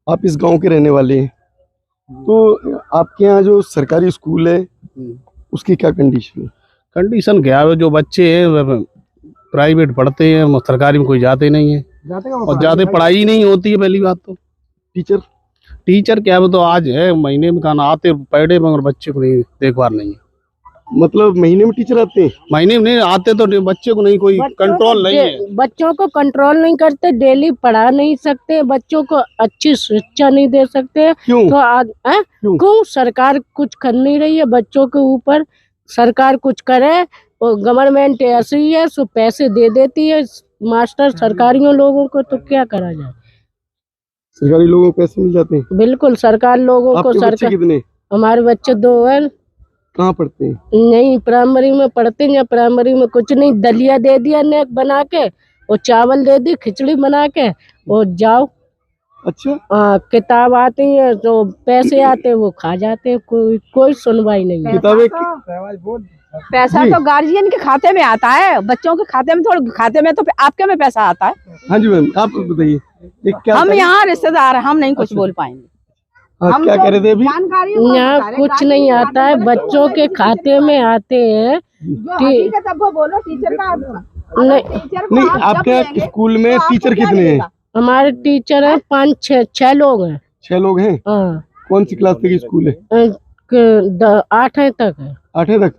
आप इस गांव के रहने वाले हैं, तो आपके यहाँ जो सरकारी स्कूल है उसकी क्या कंडीशन है? कंडीशन क्या है, जो बच्चे हैं प्राइवेट पढ़ते हैं, सरकारी में कोई जाते नहीं है और ज्यादा पढ़ाई नहीं होती है। पहली बात तो टीचर क्या है, वो तो आज है महीने में खाना आते पढ़े मगर बच्चे को नहीं देखभाल नहीं है। मतलब महीने में टीचर आते हैं? महीने में नहीं आते तो बच्चे को नहीं, कोई कंट्रोल नहीं है। बच्चों को कंट्रोल नहीं करते, डेली पढ़ा नहीं सकते, बच्चों को अच्छी शिक्षा नहीं दे सकते। क्यों? तो आज क्यों सरकार कुछ कर नहीं रही है बच्चों के ऊपर? सरकार कुछ करे, और गवर्नमेंट ऐसी ही है, सो पैसे दे देती है मास्टर सरकारियों लोगों को, तो क्या करा जाए? सरकारी लोगों को पैसे मिल जाते हैं? बिल्कुल, सरकार लोगों को। आपके बच्चे कितने? हमारे बच्चे 2 हैं। कहाँ पढ़ते हैं? नहीं, प्राइमरी में पढ़ते हैं। प्राइमरी में कुछ नहीं, दलिया दे दिया नेक बना के, और चावल दे दी खिचड़ी बना के, और जाओ। अच्छा। किताब आती है तो पैसे आते हैं वो खा जाते हैं, कोई सुनवाई नहीं है। किताबें पैसा तो गार्जियन के खाते में आता है, बच्चों के खाते में थोड़ा, खाते में तो आपके में पैसा आता है। हाँ जी मैम, आप बताइए। हम यहाँ रिश्तेदार हैं, हम नहीं कुछ बोल पाएंगे। हम क्या कह रहे थे अभी? यहाँ कुछ नहीं आता है, बच्चों के खाते में आते हैं। बोलो टीचर का नहीं, आपके यहाँ स्कूल में टीचर कितने हैं? हमारे टीचर है 5-6 लोग हैं। 6 लोग हैं? कौन सी क्लास तक स्कूल है? 8वीं तक है। 8वीं तक?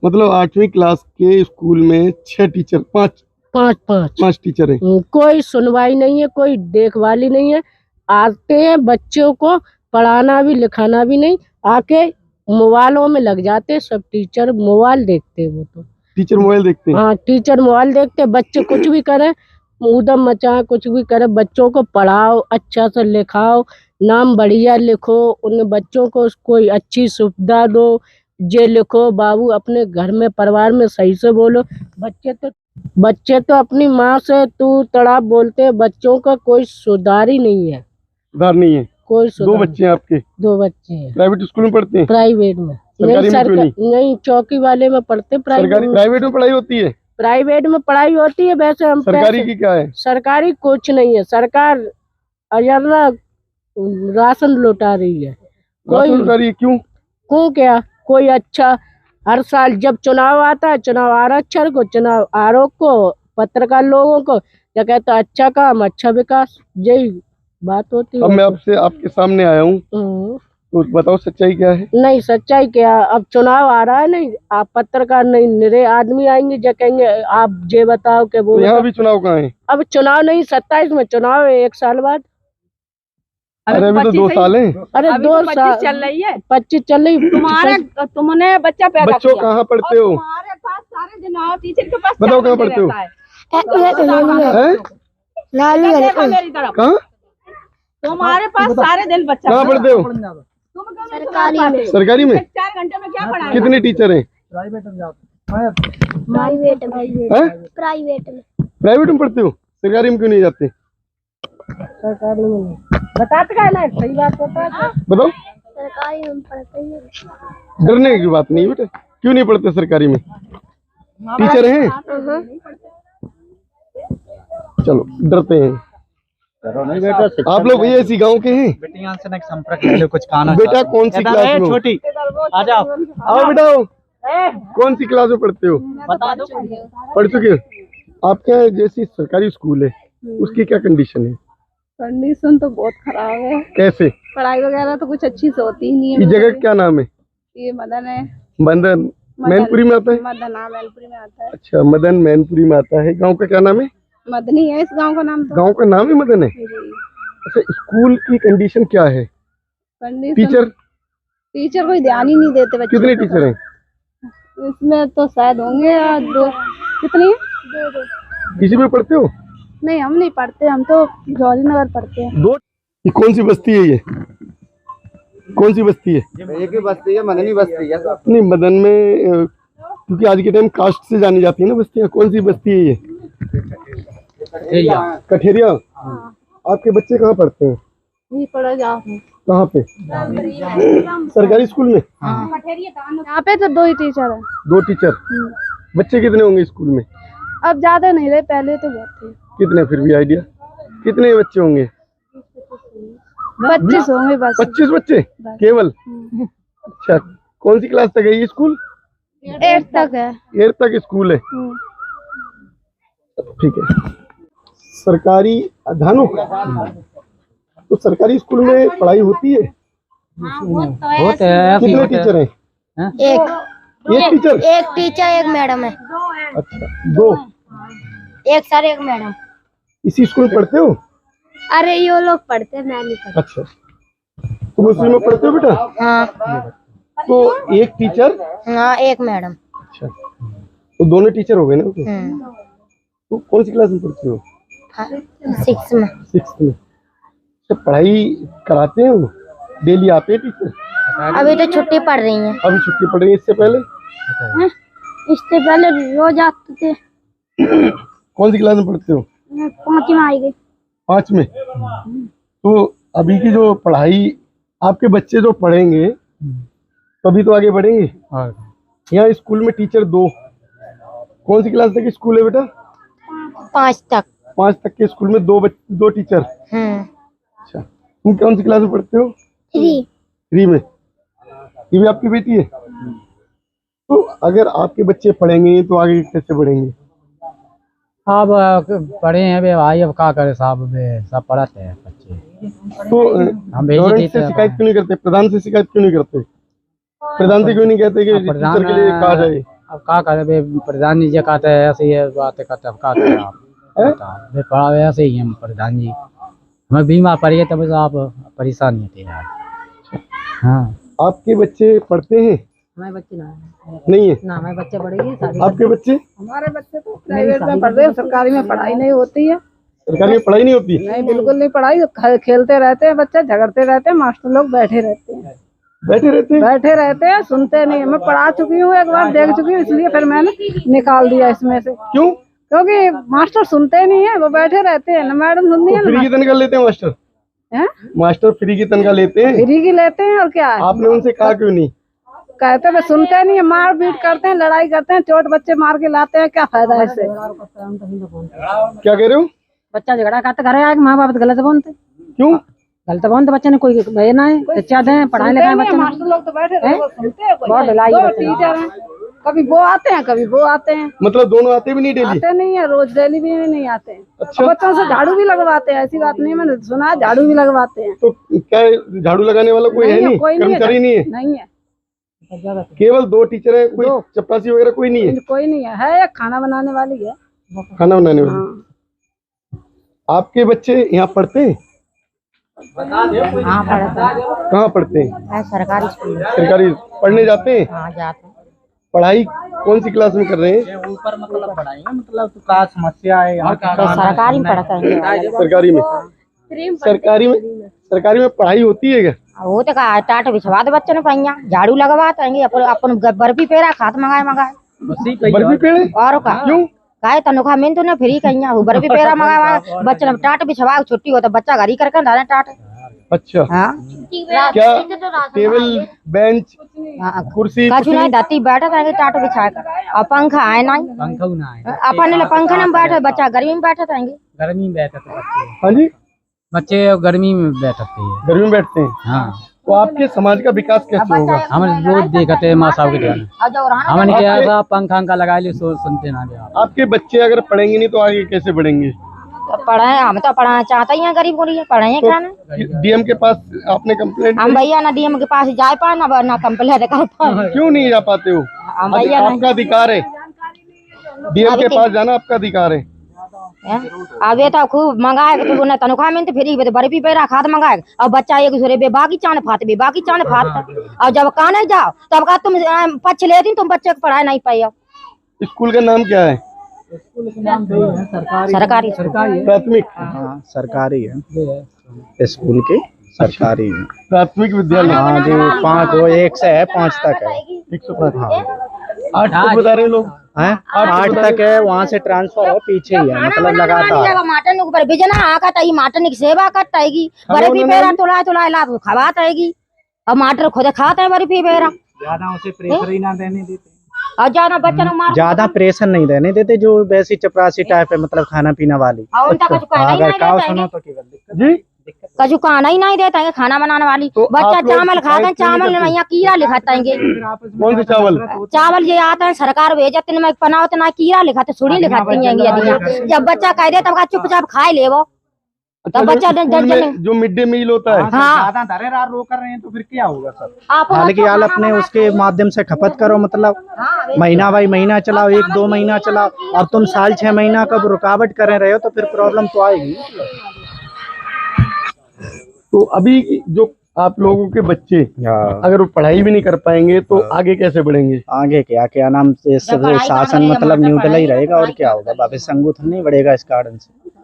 मतलब 8वीं क्लास के स्कूल में 6 टीचर, 5 टीचर हैं। कोई सुनवाई नहीं है, कोई देखभाली नहीं है। आते हैं बच्चों को पढ़ाना भी लिखाना भी नहीं, आके मोबाइलों में लग जाते। सब टीचर मोबाइल देखते हैं। वो तो टीचर मोबाइल देखते हैं? हाँ, टीचर मोबाइल देखते। बच्चे कुछ भी करे, उदम मचाए, कुछ भी करे, बच्चों को पढ़ाओ, अच्छा से लिखाओ, नाम बढ़िया लिखो, उन बच्चों को कोई अच्छी सुविधा दो। जे लिखो बाबू, अपने घर में परिवार में सही से बोलो। बच्चे तो अपनी माँ से तू तड़ाप बोलते हैं, बच्चों का कोई सुधार ही नहीं है। सुधार नहीं है? कोई सुधार। 2 बच्चे हैं आपके? 2 बच्चे हैं। प्राइवेट स्कूल में पढ़ते हैं? प्राइवेट में नहीं, चौकी वाले में पढ़ते। प्राइवेट में पढ़ाई होती है? प्राइवेट में पढ़ाई होती है। वैसे हम सरकारी की क्या है? सरकारी कुछ नहीं है। सरकार अजरना राशन लौटा रही है। क्यों क्या? कोई अच्छा, हर साल जब चुनाव आता है, चुनाव आरक्षण को, चुनाव आरोप को, पत्रकार लोगों को क्या कहता है, अच्छा काम, अच्छा विकास, यही बात होती है। अब मैं आपसे आपके सामने आया हूँ, तो बताओ सच्चाई क्या है? नहीं, सच्चाई क्या? अब चुनाव आ रहा है, नहीं आप पत्रकार नहीं, निरे आदमी आएंगे जो कहेंगे आप ये बताओ कि वो। तो यहाँ भी चुनाव कहाँ है? अब चुनाव नहीं, 27 में चुनाव है, 1 साल बाद। अरे अभी तो 2 साल है। अरे 2 साल चल रही है। 25 चल रही। तुमने बच्चा पैदा बच्चों कहाँ पढ़ते हो? तुम्हारे पास सारे दिन आओ, टीचर के पास बताओ कहाँ पढ़ते हो? कहाँ? तुम्हारे पास सारे दिन बच्चा। कहाँ पढ़ते हो? सरकारी में? 4 घंटे में क्या पढ़ा? कितने टीचर हैं? प्राइवेट में पढ़ते हो? सरकारी में क्यों नहीं जाते? सरकारी में नहीं बताते का ना, सही बात बताओ। सरकारी में पढ़ते हैं। डरने की बात नहीं बेटा, क्यों नहीं पढ़ते सरकारी में? टीचर हैं? चलो, डरते हैं आप लोग। भैया इसी गांव के हैं? बेटा कौन सी क्लास में? छोटी आ जाओ, आओ बेटा, आओ। कौन सी क्लास में पढ़ते हो? बता दो। पढ़ चुके? आपके यहाँ जैसी सरकारी स्कूल है उसकी क्या कंडीशन है? कंडीशन तो बहुत खराब है। कैसे? पढ़ाई वगैरह तो कुछ अच्छी से होती ही नहीं है। इस जगह क्या नाम है? ये मदन है। मदन मैनपुरी में आता है? मदन मैनपुरी में आता है। अच्छा, मदन मैनपुरी में आता है। गांव का क्या नाम है? मदनी है इस गांव का नाम। तो गांव का नाम ही मदन है? अच्छा, स्कूल की कंडीशन क्या है? टीचर कोई ध्यान ही नहीं देते बच्चों। कितने टीचर हैं इसमें? तो शायद होंगे 2। कितनी? 2। किसी में पढ़ते हो? नहीं, हम नहीं पढ़ते, हम तो जौहरी नगर पढ़ते हैं। 2? ये कौन सी बस्ती है? ये कौन सी बस्ती है? एक ही बस्ती है, मदनी बस्ती है। नहीं, मदन में क्योंकि आज के टाइम कास्ट से जानी जाती है ना बस्तियाँ। कौन सी बस्ती है ये? कठेरिया। आपके बच्चे कहाँ पढ़ते हैं? नहीं पढ़ा जाओ। कहाँ पे? सरकारी स्कूल में? यहाँ पे तो 2 ही टीचर है। 2 टीचर? बच्चे कितने होंगे स्कूल में? अब ज्यादा नहीं रहे, पहले तो बहुत थे। कितने फिर भी आइडिया? कितने बच्चे होंगे? 25 होंगे बस। 25 बच्चे केवल? अच्छा, कौन सी क्लास तक है ये स्कूल? 8 तक है। 8 तक स्कूल है, ठीक है। सरकारी धानु, तो सरकारी स्कूल में पढ़ाई होती है? होते हैं, कितने टीचर हैं? एक टीचर? एक टीचर एक मैडम है। अच्छा, 2? एक सर एक मैडम। इसी स्कूल में पढ़ते हो? अरे ये लोग पढ़ते हैं, मैं नहीं पढ़ती। अच्छा, तुम उसी में पढ़ते हो बेटा? हाँ तो एक टीचर? हाँ एक मैडम। अच्छा, तो दोनों टीचर हो गए ना? तो कौन सी क्लास में पढ़ते हो? 6 में। 6 में। तो पढ़ाई कराते हैं वो? डेली आते हैं टीचर? अभी तो छुट्टी पड़ रही है। अभी छुट्टी पड़ रही है, इससे पहले? इससे पहले रोज आते थे। कौन सी क्लास में पढ़ते हो? 5 में आई गई। 5 में? तो अभी की जो पढ़ाई, आपके बच्चे जो पढ़ेंगे तभी तो आगे बढ़ेंगे। यहाँ स्कूल में टीचर 2, कौन सी क्लास तक स्कूल है बेटा? 5 तक। 5 तक के स्कूल में 2 टीचर। अच्छा, तुम कौन सी क्लास में पढ़ते हो? 3 में। ये भी आपकी बेटी है? तो अगर आपके बच्चे पढ़ेंगे तो आगे कैसे बढ़ेंगे? अब पढ़े हैं बे भाई, अब क्या करे साहब, बे सब पढ़ाते हैं बच्चे। तो हम भेज गवर्नमेंट देते से हैं। शिकायत क्यों नहीं करते? प्रधान से शिकायत क्यों नहीं करते? प्रधान से क्यों नहीं कहते कि टीचर के लिए कहा जाए? अब क्या करे बे, प्रधान जी जो कहते हैं ऐसे ही बातें करते हैं, अब क्या करें आप बताओ। बे पढ़ा ऐसे ही हम प्रधान जी, हमें बीमार पड़िए तब तो आप परेशानी होती है यार। हाँ, आपके बच्चे पढ़ते हैं? हमारे बच्चे नहीं है? ना हमारे बच्चे पढ़ेगी। आपके बच्चे? हमारे बच्चे तो प्राइवेट में पढ़ रहे हैं, सरकारी में पढ़ाई नहीं होती है। सरकारी में पढ़ाई नहीं होती? नहीं, बिल्कुल नहीं पढ़ाई। खेलते रहते हैं बच्चे, झगड़ते रहते हैं, मास्टर लोग बैठे रहते हैं। बैठे रहते हैं, सुनते नहीं। मैं पढ़ा चुकी हूँ, एक बार देख चुकी हूँ, इसलिए फिर मैंने निकाल दिया इसमें से। क्यों? क्योंकि मास्टर सुनते नहीं है, वो बैठे रहते हैं। न मैडम सुनती है, फ्री की तनख्वाह लेते हैं मास्टर? मास्टर फ्री की तनख्वाह लेते हैं? फ्री की लेते हैं और क्या है? आपने उनसे कहा क्यों नहीं? कहते वे सुनते नहीं है, मार पीट करते हैं, लड़ाई करते हैं, चोट बच्चे मार के लाते हैं। क्या फायदा है इससे? क्या कह रहे हो? बच्चा झगड़ा करते घर आके माँ बाप गलत बोलते। क्यों गलत बोलते? बच्चे ने कोई ना है, शिक्षा दें, पढ़ाई लिखाएं बच्चे। मास्टर लोग तो बैठे बहुत ढिलाई टीचर हैं, कभी वो आते हैं कभी वो आते हैं। मतलब दोनों आते भी नहीं डेली? आते नहीं है, रोज डेली भी नहीं आते हैं। अच्छा। बच्चों से झाड़ू भी लगवाते हैं, ऐसी बात नहीं है, मैंने सुना झाड़ू भी लगवाते हैं। तो क्या झाड़ू लगाने वाला कोई है नहीं? कर्मचारी नहीं है? नहीं है, केवल 2 टीचर है, कोई चपरासी वगैरह कोई नहीं है? कोई नहीं है, एक खाना बनाने वाली है। खाना बनाने वाली। आपके बच्चे यहाँ पढ़ते हैं? हाँ पढ़ते हैं। कहाँ पढ़ते हैं? सरकारी स्कूल। सरकारी पढ़ने जाते हैं? हाँ जाते हैं। पढ़ाई कौन सी क्लास में कर रहे हैं? ऊपर मतलब पढ़ाई है, मतलब तो क्या समस्या है यहाँ की? सरकारी में पढ़ते हैं। सरकारी में? सरकारी में पढ़ाई होती है क्या? वो तो कहा टाट बिछवा दे बच्चों ने, पहिया झाड़ू लगवाते हैं, अपन बर्फी पेड़ा खात मंगाए बर्फी पेड़े? और का क्यों? काहे तनख्वाह में तो ना फ्री कहिया हो, बर्फी पेड़ा मंगावा बच्चे ने टाट बिछवा, छुट्टी हो तो बच्चा घर ही करके डाले टाट। अच्छा। हाँ क्या टेबल बेंच कुर्सी कछु नहीं धरती बैठे रहेंगे टाट बिछा कर, और पंखा है नहीं, पंखा ना है, अपन पंखा में बैठे, बच्चा गर्मी में बैठे रहेंगे। गर्मी में बैठते बच्चे। हाँ जी, बच्चे गर्मी में बैठते हैं। गर्मी में बैठते हैं? हाँ। तो आपके समाज का विकास कैसे होगा? हम रोज देखते हैं माँ साहब के ध्यान, हमने क्या ऐसा पंखा लगा लिया, सुनते ना। आपके बच्चे अगर पढ़ेंगे नहीं तो आगे कैसे बढ़ेंगे? तो पढ़े, हम तो पढ़ाना चाहते ही हैं, गरीब को लिए पढ़े क्या ना। डीएम के पास आपने कंप्लेंट? हम भैया ना डीएम के पास जा पाए ना कंप्लेंट कर पाए। क्यों नहीं जा पाते हो? हम भैया आपका अधिकार है, डीएम के पास जाना आपका अधिकार है। अब ये तो खूब मंगाए तो उन्हें तनख्वाह में फ्री बर्फी पेड़ा खाद मंगाए, और बच्चा एक दूसरे बेबाकी चांद फात। और जब कहा नहीं जाओ तब कहा तुम पक्ष लेती, तुम बच्चे को पढ़ाई नहीं पाई। स्कूल का नाम क्या है? सरकारी प्राथमिक? हाँ सरकारी है स्कूल के, सरकारी है। प्राथमिक विद्यालय? हाँ जी, 1 से है 5 तक है। 105। 8 तक बता रहे लोग हैं? 8 तक है, वहाँ से ट्रांसफर हो पीछे ही है, मतलब लगातार। माटन ऊपर बिजना आका ताई माटन की सेवा करताएगी, बर्फी पेड़ा तुला ला खवाताएगी, और माटर खुद खाता है बर्फी पेड़ा। ज्यादा उसे प्रेशर ही ना देने देते, और ज्यादा बच्चों को मार ज्यादा प्रेशर नहीं देने देते, जो वैसी चपरासी टाइप है, मतलब खाना पीना वाली। और उनका कुछ कहना ही अगर नहीं काव देता सुनो है। तो केवल दिक्कत जी। कछु खाना ही नहीं देता है, खाना बनाने वाली तो बच्चा आप लोग चावल खाते हैं, शिकायत क्यों नहीं चावल में करते? यहाँ कीड़ा लिखाता है। कौन से चावल? चावल ये आता है सरकार भेजते में पना होता ना कीड़ा लिखाते सुड़ी लिखाती है। जब बच्चा कह दे तब चुपचाप खाए ले वो, अच्छा, तब बच्चा स्कूल में जो मिड डे मील होता है, हाँ ज्यादा धरेरार रो कर रहे हैं तो फिर क्या होगा सर? आप हालांकि यार अपने उसके माध्यम से खपत करो, मतलब महीना बाई महीना चलाओ, 1-2 महीना चलाओ, और तुम साल 6 महीना कब रुकावट कर रहे हो तो फिर प्रॉब्लम तो आएगी। तो अभी जो आप लोगों के बच्चे अगर वो पढ़ाई भी नहीं कर पाएंगे तो आगे कैसे बढ़ेंगे? आगे क्या क्या नाम से शासन मतलब न्यूट्रल ही रहेगा और क्या होगा, भविष्य संगठन नहीं बढ़ेगा इस कारण से।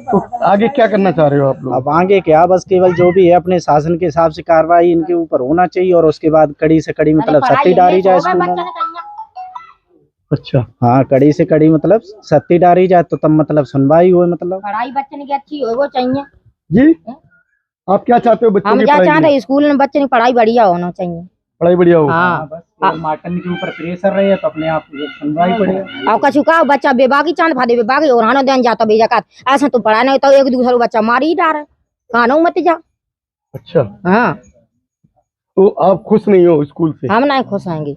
तो आगे क्या करना चाह रहे हो आप लोग? अब आगे क्या, बस केवल जो भी है अपने शासन के हिसाब से कार्रवाई इनके ऊपर होना चाहिए, और उसके बाद कड़ी से कड़ी मतलब सख्ती डाली जाए स्कूलों में। अच्छा, हाँ, कड़ी से कड़ी मतलब सख्ती डाली जाए तो तब मतलब सुनवाई हुए, मतलब पढ़ाई बच्चे की अच्छी हो वो चाहिए। जी आप क्या चाहते हो बच्चों हम की क्या पढ़ाई चाहते के लिए? हैं स्कूल में बच्चे की पढ़ाई बढ़िया होना चाहिए। पढ़ाई बढ़िया हो। हाँ बस मार्टन के ऊपर प्रेशर रहे तो अपने आप सुनवाई पड़ेगा। और कछु का बच्चा बेबाकी चांद फादे बेबाकी और हानो देन जाता बेजा ऐसा तो पढ़ा नहीं तो एक दूसरा बच्चा मार ही डाल कानो मत जा। अच्छा, हाँ तो आप खुश नहीं हो स्कूल से? हम नहीं खुश होंगे।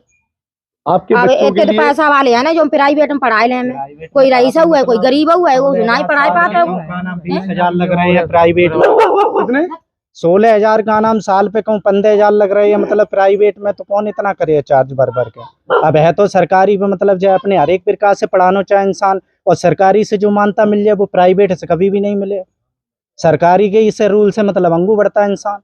आपके अब बच्चों के इतने लिए पैसा वाले है ना जो प्राइवेट में पढ़ाए ले हमें, कोई रईस हुआ है कोई गरीब हुआ है वो नहीं पढ़ाई पाता है। 20,000 लग रहे हैं प्राइवेट में, कितने? 16,000 का नाम साल पे कहूँ 15,000 लग रहे हैं, मतलब प्राइवेट में तो कौन इतना करे चार्ज भर भर के। अब है तो सरकारी पे मतलब जो अपने हर एक प्रकार से पढ़ाना चाहे इंसान, और सरकारी से जो मानता मिल जाए वो प्राइवेट से कभी भी नहीं मिले। सरकारी के इसे रूल से मतलब अंगू बढ़ता है इंसान।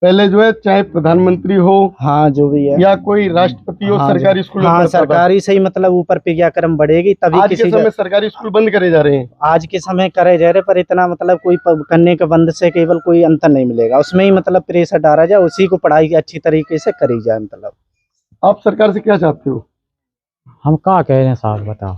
पहले जो है चाहे प्रधानमंत्री हो हाँ जो भी है, या कोई राष्ट्रपति हो, हाँ, सरकारी स्कूल में हाँ पढ़ता था। सरकारी से ही मतलब ऊपर क्रियाक्रम बढ़ेगी तभी आज के किसी समय सरकारी स्कूल बंद करे जा रहे हैं। आज के समय करे जा रहे, पर इतना मतलब कोई करने के बंद से केवल कोई अंतर नहीं मिलेगा, उसमें ही मतलब प्रेशर डाला जाए, उसी को पढ़ाई अच्छी तरीके से करी जाए। मतलब आप सरकार से क्या चाहते हो? हम क्या कह रहे हैं साहब बताओ,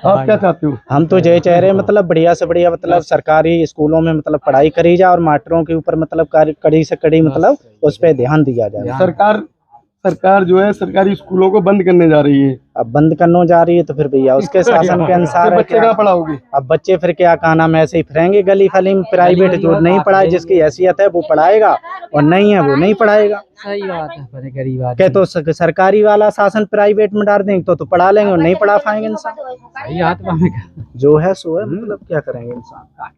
आप क्या चाहते हो? हम तो यही चाह रहे हैं मतलब बढ़िया से बढ़िया मतलब सरकारी स्कूलों में मतलब पढ़ाई करी जाए और मास्टरों के ऊपर मतलब कड़ी से कड़ी मतलब उस पर ध्यान दिया जाए। सरकार जो है सरकारी स्कूलों को बंद करने जा रही है। अब बंद करने जा रही है तो फिर भैया उसके शासन के अनुसार है बच्चे क्या। कहाँ पढ़ाओगे? अब बच्चे फिर क्या कहना में ऐसे ही फिरेंगे गली फली में, प्राइवेट जो नहीं पढ़ाए जिसकी हैसियत है वो पढ़ाएगा और नहीं है वो नहीं पढ़ाएगा। सही बात है, गरीब आदमी क्या तो सरकारी वाला शासन प्राइवेट में डाल देंगे तो पढ़ा लेंगे और नहीं पढ़ा पाएंगे इंसान। सही आत्मा में जो है सो है, मतलब क्या करेंगे इंसान।